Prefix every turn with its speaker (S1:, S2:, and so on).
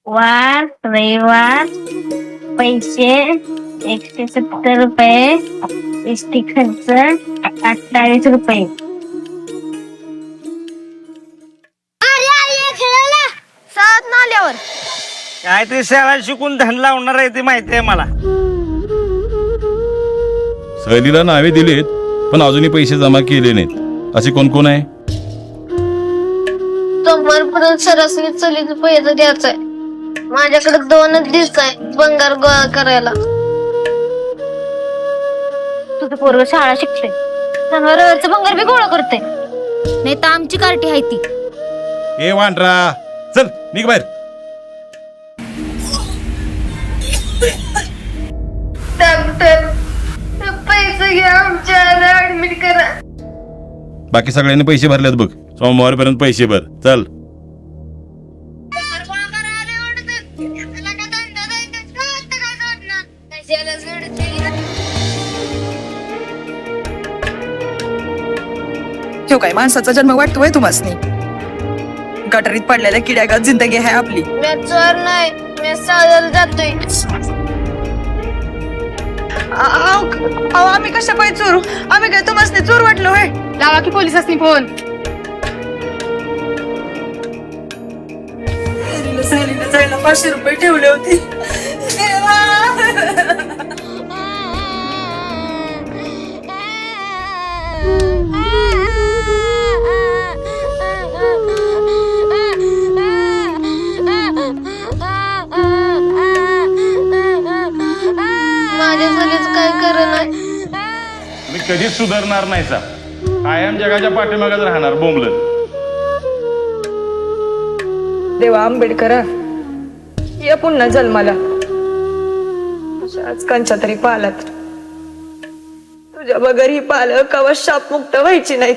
S1: वार रविवार पैसे 170 रुपये एसटी खर्च 28 रुपये.
S2: सात नाल्यावर
S3: काय ते शाळा शिकून धन लावणार आहे ते माहिती आहे मला.
S4: सहलीला नावे दिलीत पण अजूनही पैसे जमा केले नाहीत. असे कोण कोण आहे?
S2: सोमवारपर्यंत सरासरी चलीच पैसे द्यायचा आहे. माझ्याकडे 2च दिवस आहे बंगार गोळा करायला.
S1: तुझं पोरग शाळा शिकते, शनिवारचं भंगार बी गोळा करते.
S5: नाही तर आमची कार्टी आहे ती.
S4: ए वांड्रा, चल निघ बाहेर.
S2: डॉक्टर पैसे घ्या, आमच्या ऍडमिट करा.
S4: बाकी सगळ्यांनी पैसे भरलेत बघ. सोमवारपर्यंत पैसे भर. चल.
S6: ठेव काय माणसाचा जन्म वाटतोय तुम्हासनी. गटारीत पडलेल्या किड्यागत जिंदगी आहे आपली.
S2: मी चोर नाही, मी साजायला जातोय.
S6: आम्ही कशा पाय चोरू? आम्ही काय तुम्हासनी चोर वाटलो होय?
S5: लावा की पोलिसांनी फोन.
S6: सहलीला जायला 500 रुपये ठेवले होते.
S2: माझ्या सगळीच काय करणार.
S4: मी कधीच सुधारणार नाही सा. कायम जगाच्या पाठीमागच राहणार बोंबलत.
S6: देवा आंबेडकरा, या पुन्हा जन्माला. अशाच कंच्या तरी पालात तुझ्या बगर ही पाल कवा शाप मुक्त व्हायची नाहीत.